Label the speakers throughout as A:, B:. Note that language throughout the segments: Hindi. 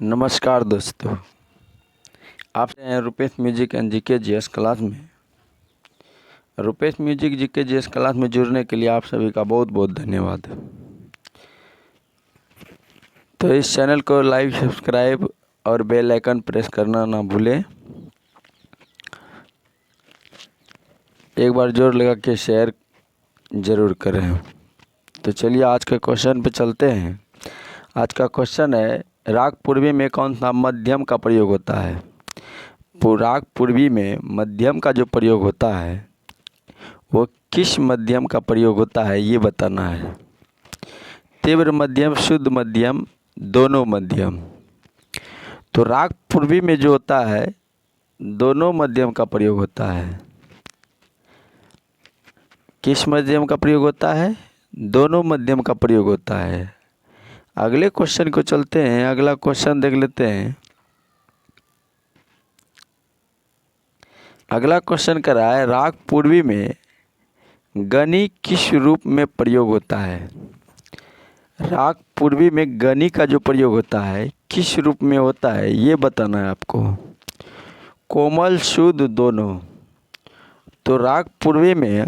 A: नमस्कार दोस्तों, आप हैं Rupesh music and GK GS class में। Rupesh music GK GS class में जुड़ने के लिए आप सभी का बहुत बहुत धन्यवाद। तो इस चैनल को लाइक, सब्सक्राइब और बेल आइकन प्रेस करना ना भूलें। एक बार जोर लगा के शेयर ज़रूर करें। तो चलिए आज के क्वेश्चन पे चलते हैं। आज का क्वेश्चन है, राग पूर्वी में कौन सा मध्यम का प्रयोग होता है? राग पूर्वी में मध्यम का जो प्रयोग होता है वो किस मध्यम का प्रयोग होता है ये बताना है। तीव्र मध्यम, शुद्ध मध्यम, दोनों मध्यम। तो राग पूर्वी में जो होता है दोनों मध्यम का प्रयोग होता है। किस मध्यम का प्रयोग होता है? दोनों मध्यम का प्रयोग होता है। अगले क्वेश्चन को चलते हैं। अगला क्वेश्चन देख लेते हैं। अगला क्वेश्चन कर रहा है, राग पूर्वी में गनी किस रूप में प्रयोग होता है? राग पूर्वी में गनी का जो प्रयोग होता है किस रूप में होता है ये बताना है आपको। कोमल, शुद्ध, दोनों। तो राग पूर्वी में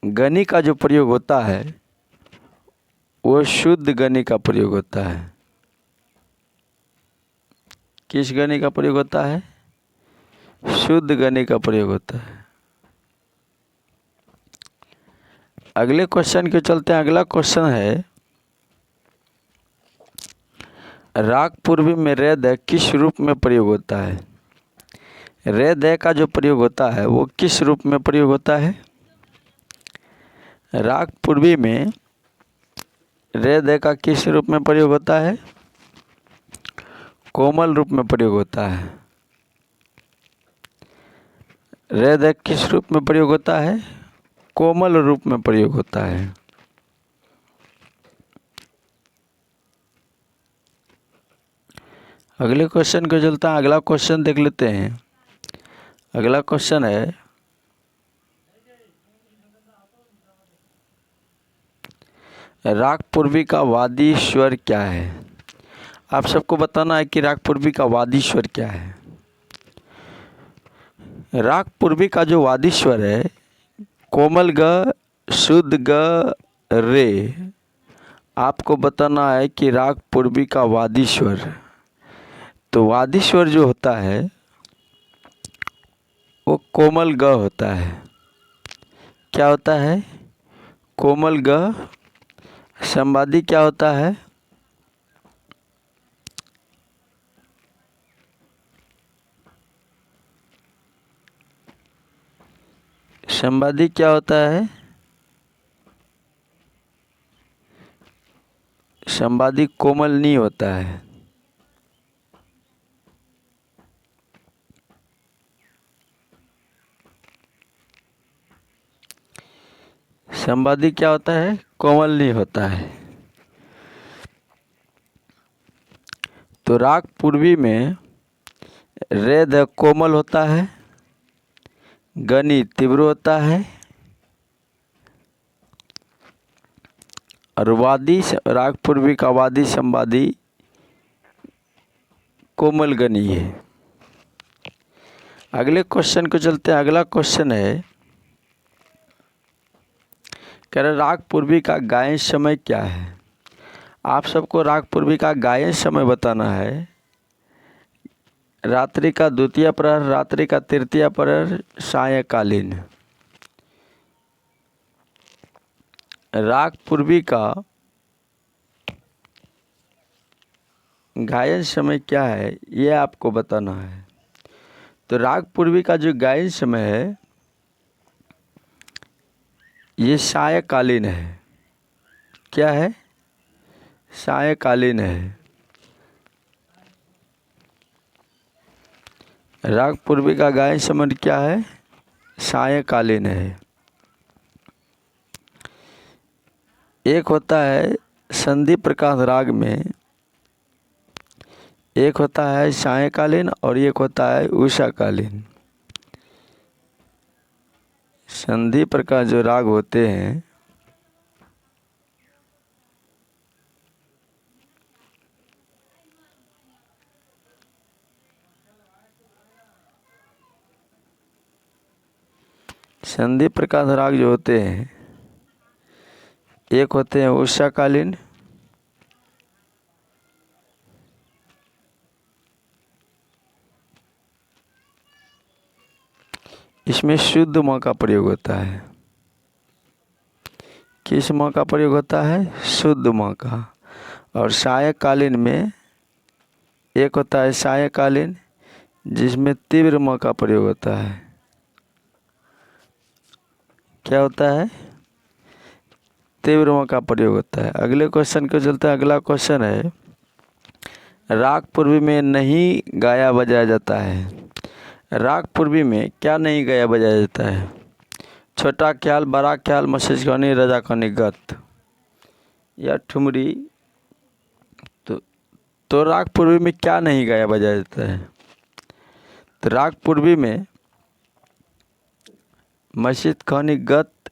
A: गनी का जो प्रयोग होता है वो शुद्ध गनी का प्रयोग होता है। किस गनी का प्रयोग होता है? शुद्ध गनी का प्रयोग होता है। अगले क्वेश्चन के चलते हैं। अगला क्वेश्चन है, राग पूर्वी में रेद किस रूप में प्रयोग होता है? रेद का जो प्रयोग होता है वो किस रूप में प्रयोग होता है? राग पूर्वी में रेद का किस रूप में प्रयोग होता है? कोमल रूप में प्रयोग होता है। रेद किस रूप में प्रयोग होता है? कोमल रूप में प्रयोग होता है। अगले क्वेश्चन को चलता है। अगला क्वेश्चन देख लेते हैं। अगला क्वेश्चन है, राग पूर्वी का वादी स्वर क्या है? आप सबको बताना है कि राग पूर्वी का वादी स्वर क्या है। राग पूर्वी का जो वादी स्वर है कोमल ग, शुद्ध ग, रे। आपको बताना है कि राग पूर्वी का वादी स्वर। तो वादी स्वर जो होता है वो कोमल ग होता है। क्या होता है? कोमल ग। संवादी क्या होता है? संवादी क्या होता है? संवादी कोमल नहीं होता है। संवादी क्या होता है? कोमल नहीं होता है। तो राग पूर्वी में रेद कोमल होता है, गनी तीव्र होता है और वादी राग पूर्वी का वादी संवादी कोमल गनी है। अगले क्वेश्चन को चलते हैं। अगला क्वेश्चन है, कह रहे राग पूर्वी का गायन समय क्या है? आप सबको राग पूर्वी का गायन समय बताना है। रात्रि का द्वितीय प्रहर, रात्रि का तृतीय प्रहर, सायंकालीन। राग पूर्वी का गायन समय क्या है ये आपको बताना है। तो राग पूर्वी का जो गायन समय है ये सायंकालीन है। क्या है? सायंकालीन है। राग पूर्वी का गायन समय क्या है? सायंकालीन है। एक होता है संधि प्रकाश राग में, एक होता है सायंकालीन और एक होता है उषाकालीन। संधि प्रकाश जो राग होते हैं संधि प्रकाश राग जो होते हैं, एक होते हैं उषाकालीन, इसमें शुद्ध म का प्रयोग होता है। किस म का प्रयोग होता है? शुद्ध म का। और सायकालीन में एक होता है सायकालीन, जिसमें तीव्र म का प्रयोग होता है। क्या होता है? तीव्र म का प्रयोग होता है। अगले क्वेश्चन को चलते हैं। अगला क्वेश्चन है, राग पूर्वी में नहीं गाया बजाया जाता है। राग पूर्वी में क्या नहीं गाया बजाया जाता है? छोटा ख्याल, बड़ा ख्याल, मशहूरी, रजाखानी, गत या ठुमरी। तो राग पूर्वी में क्या नहीं गाया बजाया जाता है? तो राग पूर्वी में मशीद खानी गत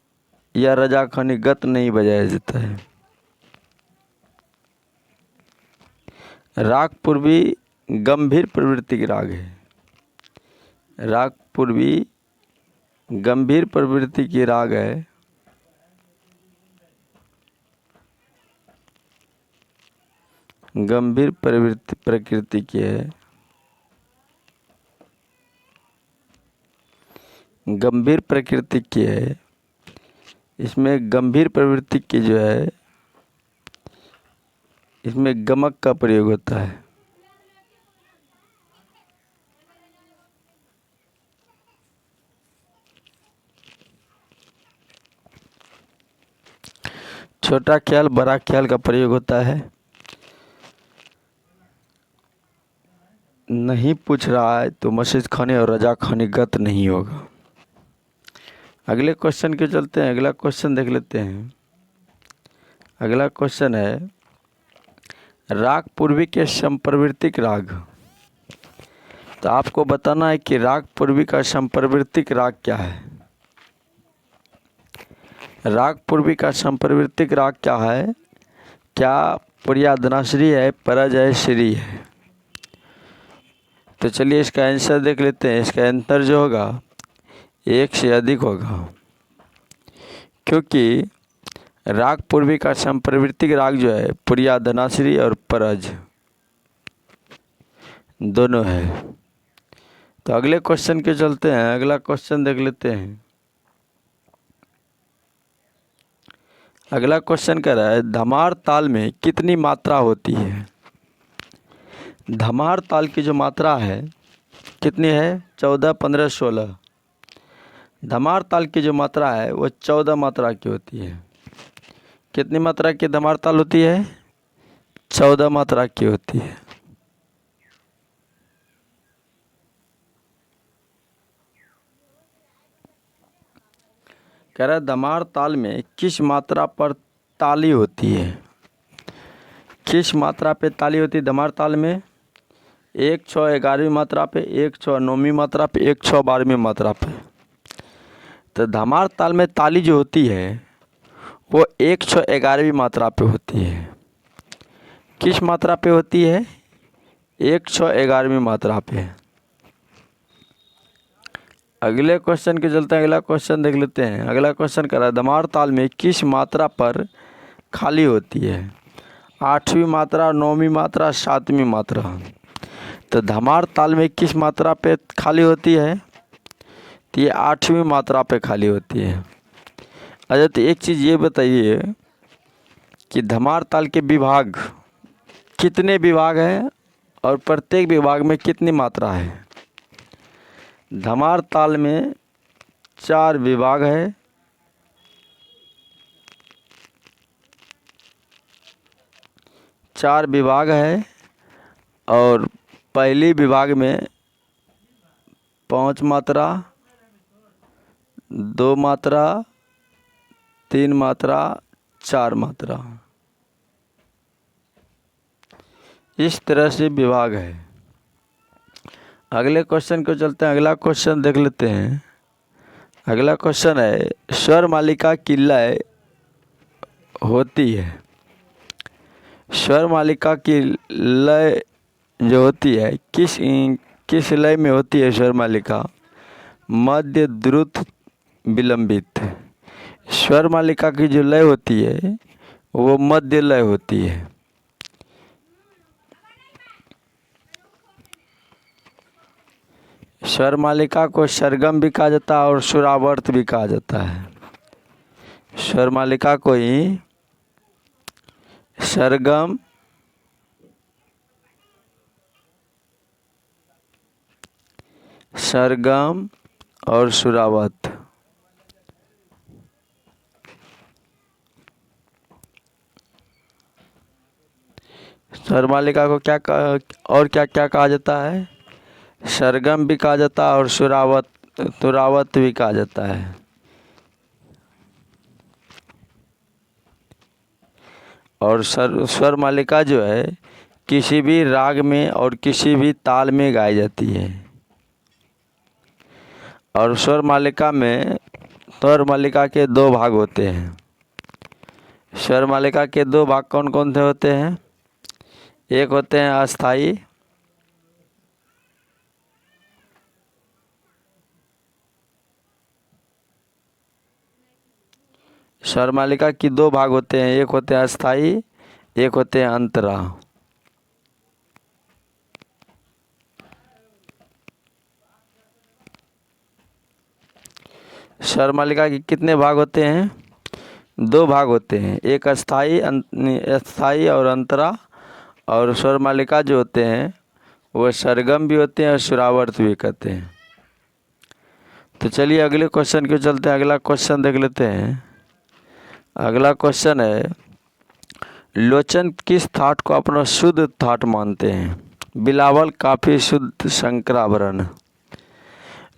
A: या रजा खानी गत नहीं बजाया जाता है। राग पूर्वी गंभीर प्रवृत्ति की राग है। राग पूर्वी गंभीर प्रवृत्ति की राग है। गंभीर प्रकृति की है। गंभीर प्रकृति की है। इसमें गंभीर प्रवृत्ति की जो है, इसमें गमक का प्रयोग होता है। छोटा ख्याल, बड़ा ख्याल का प्रयोग होता है। नहीं पूछ रहा है तो मशीद खानी और रजा खानी गत नहीं होगा। अगले क्वेश्चन के चलते हैं। अगला क्वेश्चन देख लेते हैं। अगला क्वेश्चन है, राग पूर्वी के संप्रवृत्तिक राग। तो आपको बताना है कि राग पूर्वी का संप्रवृत्तिक राग क्या है। राग पूर्वी का संप्रवृत्तिक राग क्या है? क्या प्रियाधनाश्री है, परज है, श्री है? तो चलिए इसका आंसर देख लेते हैं। इसका आंसर जो होगा एक से अधिक होगा, क्योंकि राग पूर्वी का संप्रवृत्तिक राग जो है प्रियाधनाश्री और परज दोनों है। तो अगले क्वेश्चन के चलते हैं। अगला क्वेश्चन देख लेते हैं। अगला क्वेश्चन कह रहा है, धमार ताल में कितनी मात्रा होती है? धमार ताल की जो मात्रा है कितनी है? 14, 15, 16। धमार ताल की जो मात्रा है वो 14 मात्रा की होती है। कितनी मात्रा की धमार ताल होती है? 14 मात्रा की होती है। कह रहा है, धमार ताल में किस मात्रा पर ताली होती है? किस मात्रा पे ताली होती है धमार ताल में? 1, 6, 11वीं मात्रा पे, 1, 6, 9वीं मात्रा पे, 1, 6, 12वीं मात्रा पे। तो धमार ताल में ताली जो होती है वो 1, 6, 11वीं मात्रा पे होती है। किस मात्रा पे होती है? 1, 6, 11वीं मात्रा पे। अगले क्वेश्चन के चलते हैं। अगला क्वेश्चन देख लेते हैं। अगला क्वेश्चन कर रहा है, धमार ताल में किस मात्रा पर खाली होती है? 8वीं मात्रा, 9वीं मात्रा, 7वीं मात्रा। तो धमार ताल में किस मात्रा पे खाली होती है? तो ये 8वीं मात्रा पे खाली होती है। अच्छा, तो एक चीज़ ये बताइए कि धमार ताल के विभाग कितने विभाग हैं और प्रत्येक विभाग में कितनी मात्रा है? धमार ताल में 4 विभाग है। चार विभाग है और पहली विभाग में 5 मात्रा, 2 मात्रा, 3 मात्रा, 4 मात्रा, इस तरह से विभाग है। अगले क्वेश्चन को चलते हैं। अगला क्वेश्चन देख लेते हैं। अगला क्वेश्चन है, स्वर मालिका की लय होती है। स्वर मालिका की लय जो होती है किस लय में होती है? स्वर मालिका मध्य, द्रुत, विलंबित। स्वर मालिका की जो लय होती है वो मध्य लय होती है। स्वर मालिका को सरगम भी कहा जाता है और सुरावर्त भी कहा जाता है। स्वर मालिका को ही सरगम, सरगम और सुरावत। स्वर मालिका को और क्या क्या कहा जाता है? सरगम भी कहा जाता है और सुरावत भी कहा जाता है। और स्वर मालिका जो है किसी भी राग में और किसी भी ताल में गाई जाती है। और स्वर मालिका के दो भाग होते हैं। स्वर मालिका के दो भाग कौन कौन से होते हैं? एक होते हैं अस्थाई, स्वर मालिका की दो भाग होते हैं, एक होते हैं अस्थाई, एक होते हैं अंतरा। स्वर मालिका के कितने भाग होते हैं? दो भाग होते हैं, एक अस्थाई और अंतरा। और स्वर मालिका जो होते हैं वो सरगम भी होते हैं और सुरावर्त भी कहते हैं। तो चलिए अगले क्वेश्चन को चलते हैं। अगला क्वेश्चन देख लेते हैं। अगला क्वेश्चन है, लोचन किस थाट को अपना शुद्ध थाट मानते हैं? बिलावल काफी शुद्ध शंकराभरण।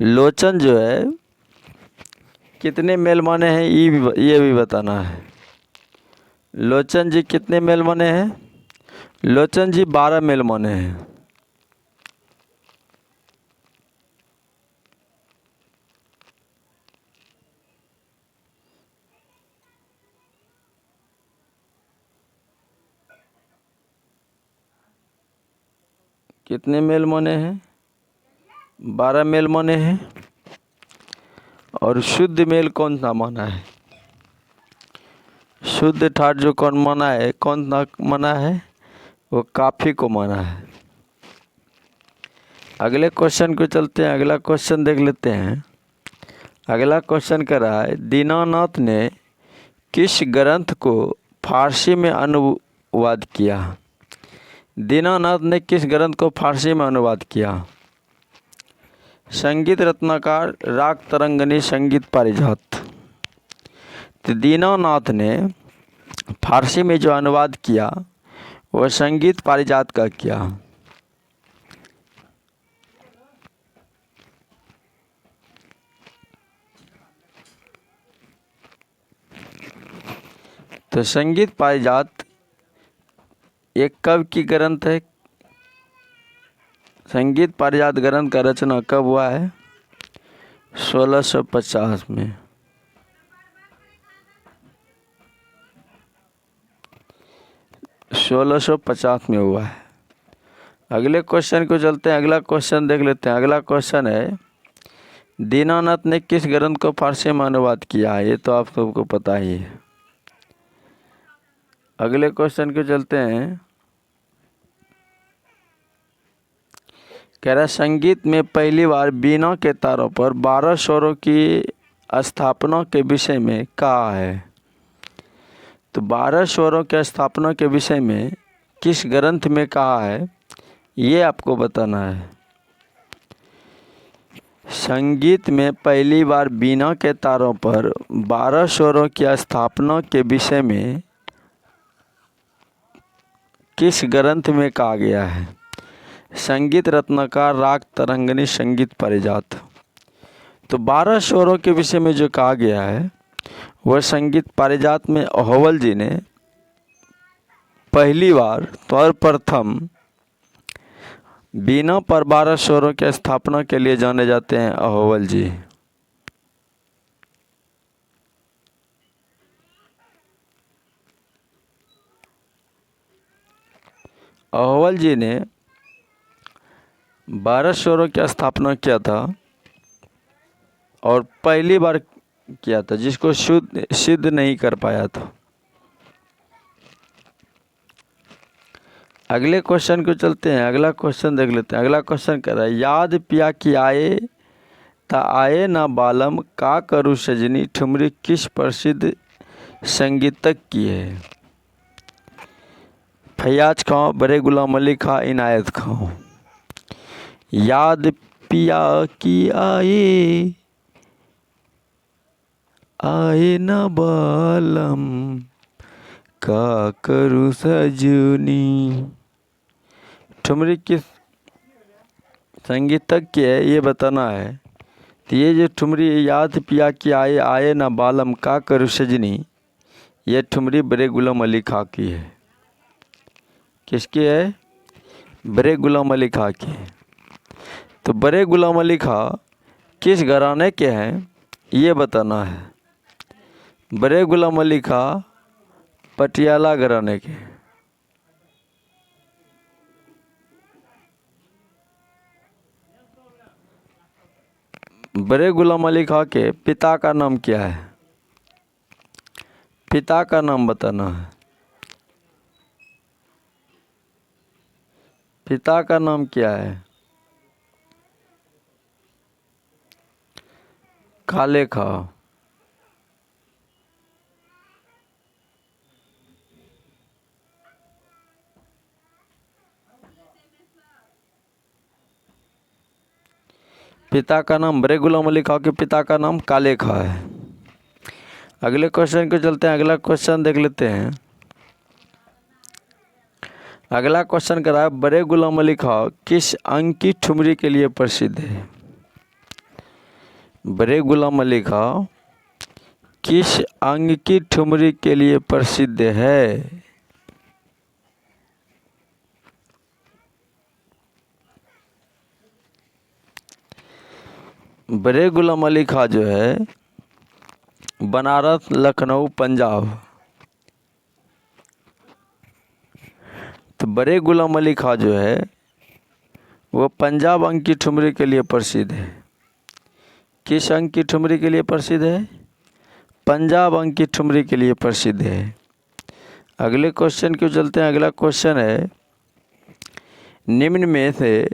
A: लोचन जो है कितने मेल माने हैं ये भी बताना है। लोचन जी कितने मेल माने हैं? लोचन जी 12 मेल माने हैं। कितने मेल माने हैं? 12 मेल माने हैं। और शुद्ध मेल कौन सा माना है? शुद्ध ठाट जो कौन माना है, कौन सा माना है? वो काफी को माना है। अगले क्वेश्चन को चलते हैं। अगला क्वेश्चन देख लेते हैं। अगला क्वेश्चन कह रहा है, दीनानाथ ने किस ग्रंथ को फारसी में अनुवाद किया? दीनानाथ ने किस ग्रंथ को फारसी में अनुवाद किया? संगीत रत्नाकर, राग तरंगिणी, संगीत पारिजात। तो दीनानाथ ने फारसी में जो अनुवाद किया वह संगीत पारिजात का किया। तो संगीत पारिजात एक कब की ग्रंथ है? संगीत पारिजात ग्रंथ का रचना कब हुआ है? 1650 में। में हुआ है। अगले क्वेश्चन को चलते हैं। अगला क्वेश्चन देख लेते हैं। अगला क्वेश्चन है, दीनानाथ ने किस ग्रंथ को फारसी में अनुवाद किया है? ये तो आप सबको पता ही है। अगले क्वेश्चन को चलते हैं। कह रहा, संगीत में पहली बार बीना के तारों पर 12 स्वरों की स्थापना के विषय में कहा है? तो 12 स्वरों के स्थापना के विषय में किस ग्रंथ में कहा है ये आपको बताना है। संगीत में पहली बार बीना के तारों पर 12 स्वरों की स्थापना के विषय में किस ग्रंथ में कहा गया है? संगीत रत्नाकर, राग तरंगिणी, संगीत पारिजात। तो 12 स्वरों के विषय में जो कहा गया है वह संगीत पारिजात में अहोवल जी ने पहली बार सर्वप्रथम बीना पर 12 स्वरों की स्थापना के लिए जाने जाते हैं अहोवल जी। अहोवल जी ने 12 स्वरों की स्थापना किया था और पहली बार किया था, जिसको सिद्ध नहीं कर पाया था। अगले क्वेश्चन को चलते हैं, अगला क्वेश्चन देख लेते हैं। अगला क्वेश्चन कह रहा है, याद पिया कि आए ता आए ना बालम, का करूँ सजनी, ठुमरी किस प्रसिद्ध संगीतज्ञ की है। फैयाज खां, बड़े गुलाम अली खां, इनायत खां। याद पिया कि आए ना बालम, का करूँ सजनी, ठुमरी किस संगीतज्ञ है ये बताना है। तो ये जो ठुमरी याद पिया कि आए ना बालम, का करूँ सजनी, ये ठुमरी बड़े गुलाम अली खां की है। किसकी है? बड़े गुलाम अली खां की है। तो बड़े गुलाम अली खां किस घराने के हैं ये बताना है। बड़े गुलाम अली खां पटियाला घराने के। बड़े गुलाम अली खां के पिता का नाम क्या है? पिता का नाम बताना है। पिता का नाम क्या है? काले खां। पिता का नाम, बड़े गुलाम अली खां के पिता का नाम काले खां है। अगले क्वेश्चन को चलते हैं, अगला क्वेश्चन देख लेते हैं। अगला क्वेश्चन कर रहा है, बड़े गुलाम अली खां किस अंग की ठुमरी के लिए प्रसिद्ध है। बड़े गुलाम अली खां किस अंग की ठुमरी के लिए प्रसिद्ध है। बड़े गुलाम अली खां जो है बनारस, लखनऊ, पंजाब। तो बड़े गुलाम अली खां जो है वो पंजाब अंग की ठुमरी के लिए प्रसिद्ध है। किस अंग की ठुमरी के लिए प्रसिद्ध है? पंजाब अंग की ठुमरी के लिए प्रसिद्ध है। अगले क्वेश्चन क्यों चलते हैं। अगला क्वेश्चन है, निम्न में से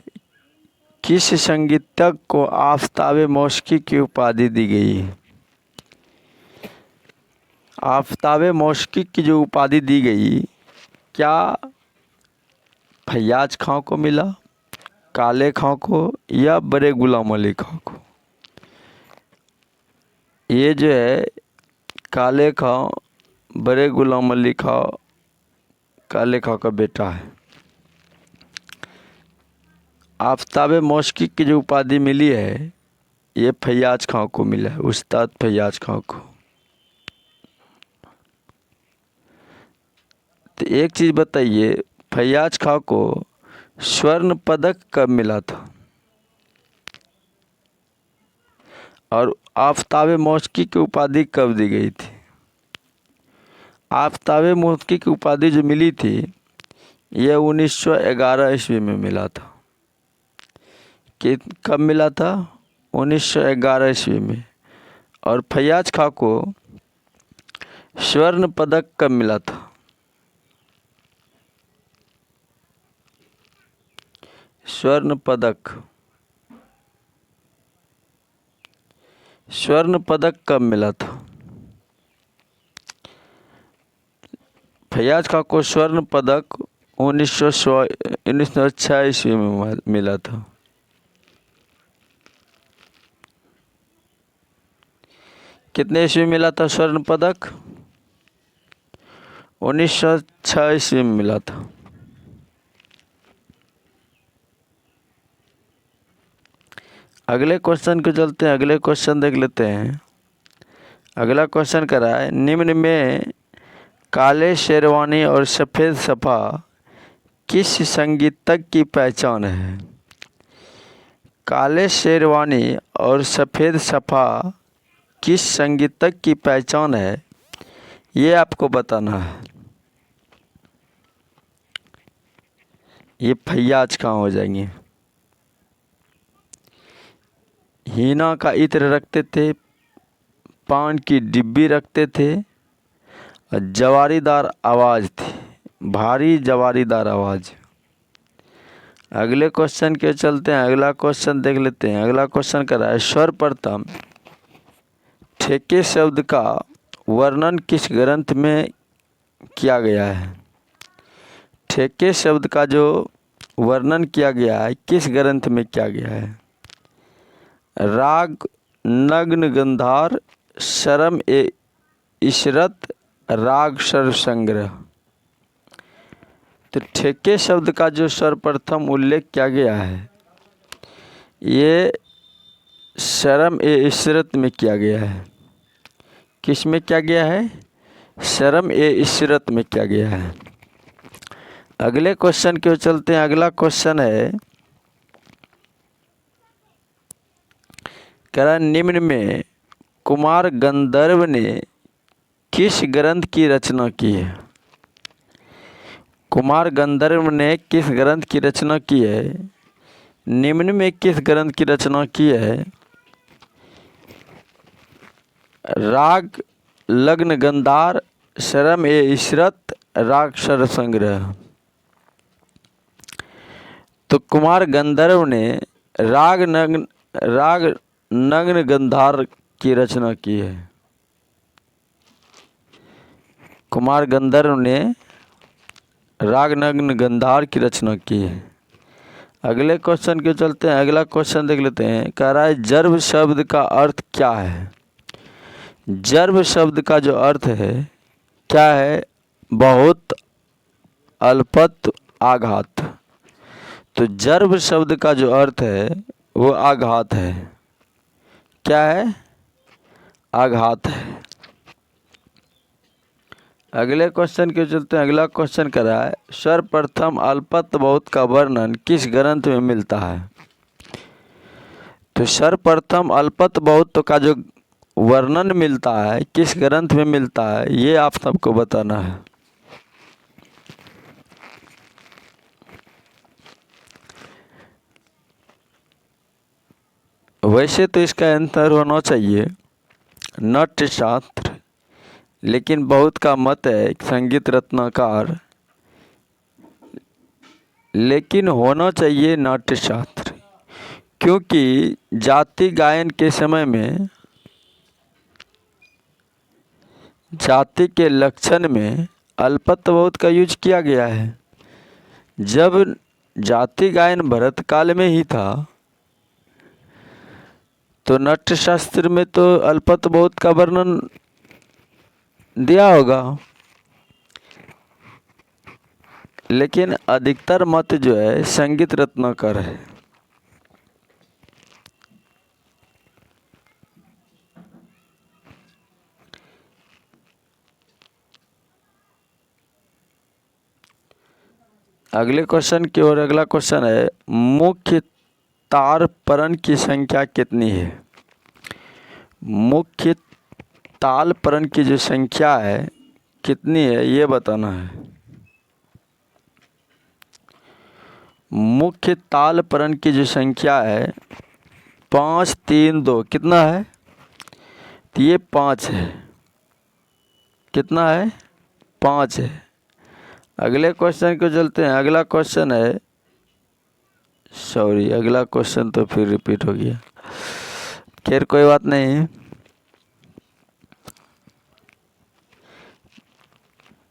A: किस संगीतज्ञ को आफताबे मौसिकी की उपाधि दी गई है। आफताबे मौसिकी की जो उपाधि दी गई, क्या फैयाज खां को मिला, काले खां को, या बड़े गुलाम अली खां को। ये जो है काले खां, बड़े गुलाम अली खां, काले खां का बेटा है। आफताबे मौसिकी की जो उपाधि मिली है ये फैयाज खां को मिला है, उस्ताद फैयाज खां को। तो एक चीज बताइए, फैयाज खां को स्वर्ण पदक कब मिला था और आफताबे मौसिकी की उपाधि कब दी गई थी। आफताबे मौसिकी की उपाधि जो मिली थी यह 1911 ईस्वी में मिला था। कि कब मिला था? 1911 ईस्वी में। और फैयाज खां को स्वर्ण पदक कब मिला था? स्वर्ण पदक, स्वर्ण पदक कब मिला था? फैयाज खां को स्वर्ण पदक 1906 ईस्वी में मिला था। कितने ईस्वी मिला था स्वर्ण पदक? 1906 ईस्वी में मिला था। अगले क्वेश्चन को चलते हैं, अगले क्वेश्चन देख लेते हैं। अगला क्वेश्चन कर रहा है, निम्न में काले शेरवानी और सफ़ेद सफ़ा किस संगीतज्ञ की पहचान है। काले शेरवानी और सफ़ेद सफ़ा किस संगीतज्ञ की पहचान है ये आपको बताना है। ये फैयाज खां हो जाएंगे। हीना का इत्र रखते थे पान की डिब्बी रखते थे और जवारीदार आवाज़ थी, भारी जवारीदार आवाज़। अगले क्वेश्चन के चलते हैं, अगला क्वेश्चन देख लेते हैं। अगला क्वेश्चन कर रहा है सर्वप्रथम ठेके शब्द का वर्णन किस ग्रंथ में किया गया है। ठेके शब्द का जो वर्णन किया गया है किस ग्रंथ में किया गया है। राग नग्न गंधार, शरम ए इशरत, राग सर्वसंग्रह। तो ठेके शब्द का जो सर्वप्रथम उल्लेख किया गया है ये शरम ए इशरत में किया गया है। किस में किया गया है? शरम ए इशरत में किया गया है। अगले क्वेश्चन के चलते हैं। अगला क्वेश्चन है कह निम्न में कुमार गंधर्व ने किस ग्रंथ की रचना की है। कुमार गंधर्व ने किस ग्रंथ की रचना की है। निम्न में किस ग्रंथ की रचना की है। राग लग्न गंधार, शरम ए इशरत, राग सर्वसंग्रह। तो कुमार गंधर्व ने राग नग्न गंधार की रचना की है। कुमार गंधर्व ने राग नग्न गंधार की रचना की है। अगले क्वेश्चन के चलते हैं। अगला क्वेश्चन देख लेते हैं। कह रहा है जर्व शब्द का अर्थ क्या है। जर्व शब्द का जो अर्थ है क्या है? बहुत, अल्पत, आघात। तो जर्व शब्द का जो अर्थ है वो आघात है। क्या है? आघात है। अगले क्वेश्चन के चलते हैं। अगला क्वेश्चन कर रहा है सर्वप्रथम अल्पत बहुत का वर्णन किस ग्रंथ में मिलता है। तो सर्वप्रथम अल्पत बहुत का जो वर्णन मिलता है किस ग्रंथ में मिलता है ये आप सबको बताना है। वैसे तो इसका आंसर होना चाहिए नाट्यशास्त्र, लेकिन बहुत का मत है संगीत रत्नाकर, लेकिन होना चाहिए नाट्यशास्त्र। क्योंकि जाति गायन के समय में जाति के लक्षण में अल्पत बहुत का यूज किया गया है। जब जाति गायन भरत काल में ही था तो नाट्यशास्त्र में तो अल्पत बहुत का वर्णन दिया होगा, लेकिन अधिकतर मत जो है संगीत रत्नाकर है। अगले क्वेश्चन की ओर। अगला क्वेश्चन है मुख्य तार परण की संख्या कितनी है। मुख्य ताल परण की जो संख्या है कितनी है ये बताना है। मुख्य ताल परण की जो संख्या है 5 3 2। कितना है? तो ये 5 है। कितना है? 5 है। अगले क्वेश्चन को चलते हैं। अगला क्वेश्चन है अगला क्वेश्चन तो फिर रिपीट हो गया, खैर कोई बात नहीं।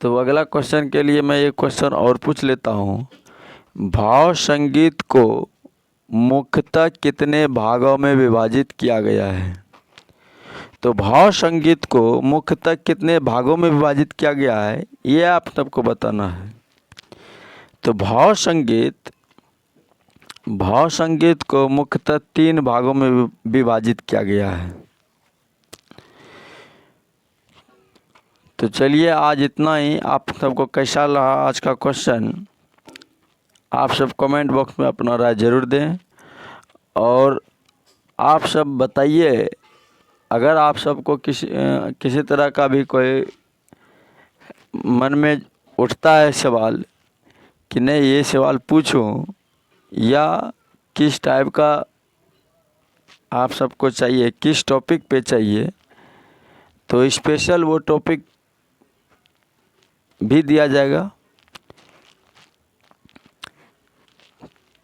A: तो अगला क्वेश्चन के लिए मैं एक क्वेश्चन और पूछ लेता हूँ। भाव संगीत को मुख्यतः कितने भागों में विभाजित किया गया है। तो भाव संगीत को मुख्यतः कितने भागों में विभाजित किया गया है ये आप सबको बताना है। तो भाव संगीत को मुख्यतः 3 भागों में विभाजित किया गया है। तो चलिए आज इतना ही। आप सबको कैसा लगा आज का क्वेश्चन आप सब कमेंट बॉक्स में अपना राय जरूर दें, और आप सब बताइए अगर आप सबको किसी तरह का भी कोई मन में उठता है सवाल कि नहीं ये सवाल पूछूं, या किस टाइप का आप सबको चाहिए, किस टॉपिक पे चाहिए, तो स्पेशल वो टॉपिक भी दिया जाएगा।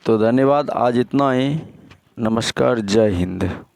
A: तो धन्यवाद, आज इतना ही। नमस्कार, जय हिंद।